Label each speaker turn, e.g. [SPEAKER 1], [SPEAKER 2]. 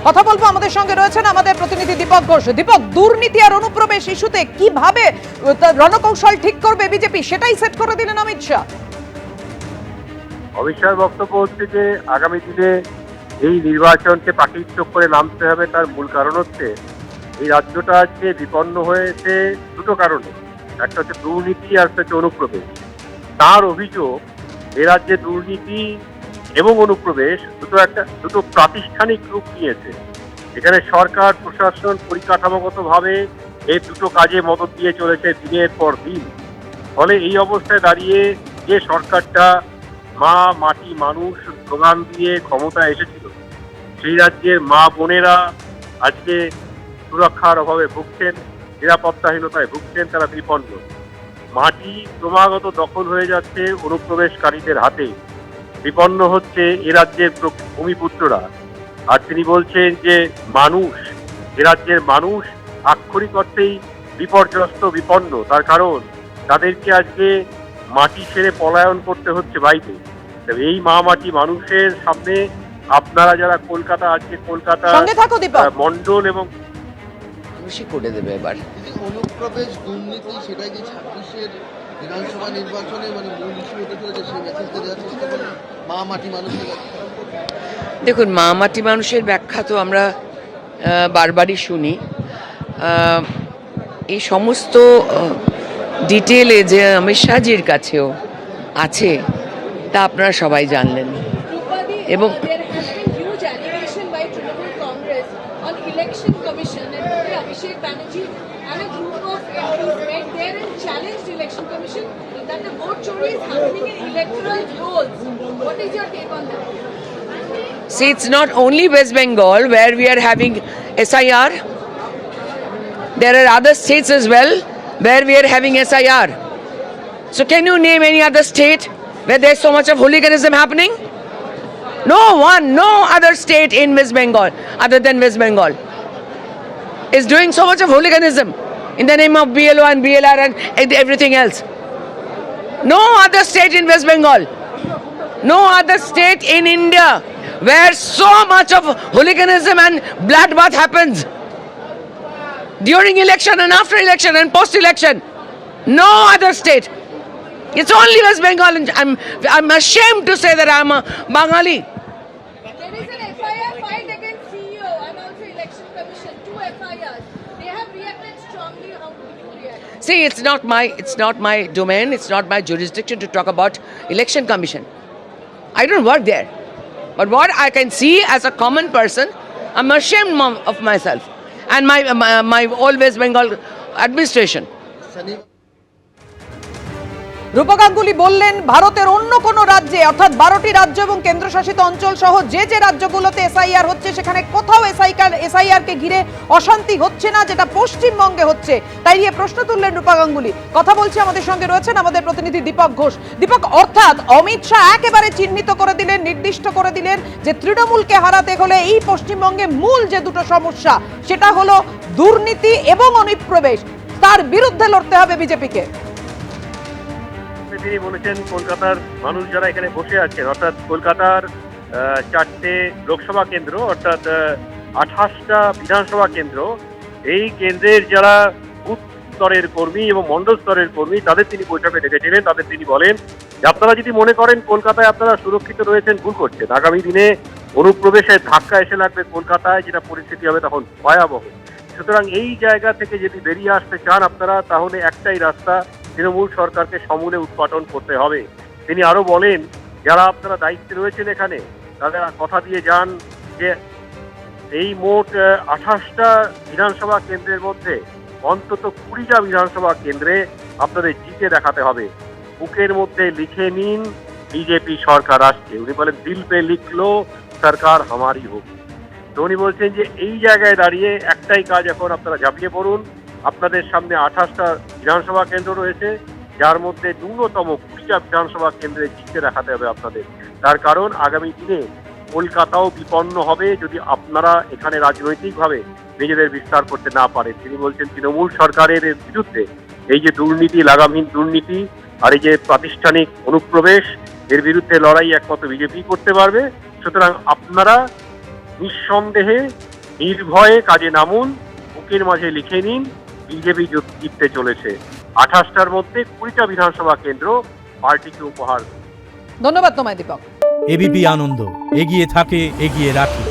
[SPEAKER 1] কথা বলবো, আমাদের সঙ্গে রয়েছেন আমাদের প্রতিনিধি দীপক ঘোষ। দীপক, দুর্নীতি আর অনুপ্রবেশ ইস্যুতে কিভাবে রণকৌশল ঠিক করবে বিজেপি, সেটাই সেট করে দিলেন অমিত শাহ।
[SPEAKER 2] অমিত শাহর বক্তব্য হচ্ছে যে আগামী দিনে এই নির্বাচনকে পাখির চোখ করে নামতে হবে। তার মূল কারণ হচ্ছে এই রাজ্যটা আজকে বিপন্ন হয়েছে দুটো কারণে, একটা হচ্ছে দুর্নীতি আর একটা হচ্ছে অনুপ্রবেশ। তার অভিযোগ এ রাজ্যে দুর্নীতি এবং অনুপ্রবেশ দুটো প্রাতিষ্ঠানিক রূপ নিয়েছে। এখানে সরকার প্রশাসন পরিকাঠামোগতভাবে এই দুটো কাজে মদত দিয়ে চলেছে দিনের পর দিন। ফলে এই অবস্থায় দাঁড়িয়ে যে সরকারটা মা মাটি মানুষ স্লোগান দিয়ে ক্ষমতা এসেছিল, সেই রাজ্যের মা বোনেরা আজকে সুরক্ষার অভাবে ভুগছেন, নিরাপত্তাহীনতায় ভুগছেন, তারা বিপন্ন। মাটি ক্রমাগত দখল হয়ে যাচ্ছে অনুপ্রবেশকারীদের হাতে, বিপন্ন হচ্ছে এ রাজ্যের ভূমিপুত্ররা। আর তিনি বলছেন যে মানুষ, এ রাজ্যের মানুষ আক্ষরিক অর্থেই বিপর্যস্ত, বিপন্ন। তার কারণ তাদেরকে আজকে মাটি ছেড়ে পলায়ন করতে হচ্ছে বাইরে। এই মা মাটি মানুষের সামনে আপনারা যারা কলকাতা, আজকে কলকাতা মন্ডল এবং
[SPEAKER 3] বেশি করে দেবে এবার
[SPEAKER 4] অনুপ্রবেশ দুর্নীতি, সেটাই যে 26-এর বিধানসভা নির্বাচনে মানে মূল ইস্যু হতে চলেছে, সেই মেসেজটা দেওয়ার চেষ্টা করেন মা মাটি মানুষের।
[SPEAKER 3] দেখুন, মা মাটি মানুষের ব্যাখ্যা তো আমরা বারবারই শুনি। এই সমস্ত ডিটেলে যে অমিত শাহজির কাছেও আছে তা আপনারা সবাই জানলেন। এবং see, it's not only West Bengal where we are having SIR. There are other states as well where we are having SIR. So can you name any other state where there's so much of hooliganism happening? No other state in West Bengal other than West Bengal is doing so much of hooliganism in the name of BLO and BLR and everything else. No other state in West Bengal, no other state in India where so much of hooliganism and bloodbath happens during election and after election and post-election. No other state. It's only West Bengal, and I'm ashamed to say that I'm a Bengali.
[SPEAKER 5] There is an FIR filed against CEO and also Election Commission, 2 FIRs. They have reacted strongly. How would you react?
[SPEAKER 3] See, it's not my domain, it's not my jurisdiction to talk about Election Commission. I don't work there. But what I can see as a common person, I'm ashamed of myself and my all West Bengal administration.
[SPEAKER 1] রূপা গাঙ্গুলি বললেন, ভারতের অন্য কোন রাজ্যে অর্থাৎ 12টি রাজ্য এবং কেন্দ্রশাসিত অঞ্চল সহ যে রাজ্যগুলোতে এসআইআর হচ্ছে সেখানে কোথাও এসআইআর কে ঘিরে অশান্তি হচ্ছে না, যেটা পশ্চিমবঙ্গে হচ্ছে। তাই নিয়ে প্রশ্ন তুললেন রূপা গাঙ্গুলি। কথা বলছি, আমাদের সঙ্গে রয়েছেন আমাদের প্রতিনিধি দীপক ঘোষ। দীপক, অর্থাৎ অমিত শাহ একেবারে চিহ্নিত করে দিলেন, নির্দিষ্ট করে দিলেন যে তৃণমূলকে হারাতে হলে এই পশ্চিমবঙ্গে মূল যে দুটো সমস্যা, সেটা হলো দুর্নীতি এবং অনুপ্রবেশ, তার বিরুদ্ধে লড়তে হবে বিজেপিকে।
[SPEAKER 2] তিনি বলেছেন কলকাতার মানুষ যারা এখানে বসে আছেন, অর্থাৎ কলকাতার 4টে লোকসভা কেন্দ্র, অর্থাৎ 28টা বিধানসভা কেন্দ্র, এই কেন্দ্রের যারা বুথ স্তরের কর্মী এবং মন্ডল স্তরের কর্মী, তাদের তিনি বৈঠকে ডেকেছিলেন। তাদের তিনি বলেন যে আপনারা যদি মনে করেন কলকাতায় আপনারা সুরক্ষিত রয়েছেন, ভুল করছেন। আগামী দিনে অনুপ্রবেশের ধাক্কা এসে লাগবে কলকাতায়, যেটা পরিস্থিতি হবে তখন ভয়াবহ। সুতরাং এই জায়গা থেকে যদি বেরিয়ে আসতে চান আপনারা, তাহলে একটাই রাস্তা, তৃণমূল সরকারকে সমূলে উৎপাটন করতে হবে। তিনি আরো বলেন, যারা আপনারা দায়িত্বে রয়েছেন এখানে, তাদের কথা দিয়ে যান যে এই মোট 28টা বিধানসভা কেন্দ্রের মধ্যে অন্তত 20টা বিধানসভা কেন্দ্রে আপনাদের জিতে দেখাতে হবে। বুকের মধ্যে লিখে নিন বিজেপি সরকার আসছে। উনি বলেন দিল পে লিখলো সরকার হামারি হোক। তো উনি বলছেন যে এই জায়গায় দাঁড়িয়ে একটাই কাজ, এখন আপনারা ঝাঁপিয়ে পড়ুন। আপনাদের সামনে 28টা বিধানসভা কেন্দ্র রয়েছে, যার মধ্যে ন্যূনতম 20টা বিধানসভা কেন্দ্রে জিতে দেখাতে হবে আপনাদের। তার কারণ আগামী দিনে কলকাতাও বিপন্ন হবে যদি আপনারা এখানে রাজনৈতিকভাবে নিজেদের বিস্তার করতে না পারেন। তিনি বলছেন তৃণমূল সরকারের বিরুদ্ধে এই যে দুর্নীতি, লাগামহীন দুর্নীতি আর এই যে প্রাতিষ্ঠানিক অনুপ্রবেশ, এর বিরুদ্ধে লড়াই একমাত্র বিজেপি করতে পারবে। সুতরাং আপনারা নিঃসন্দেহে নির্ভয়ে কাজে নামুন, বুকের মাঝে লিখে নিন, বিজেপি জিততে চলেছে। 28টার মধ্যে 20টা বিধানসভা কেন্দ্র পার্টিকে উপহার।
[SPEAKER 1] ধন্যবাদ তোমায় দীপক।
[SPEAKER 6] এবিপি আনন্দ, এগিয়ে থাকে, এগিয়ে রাখে।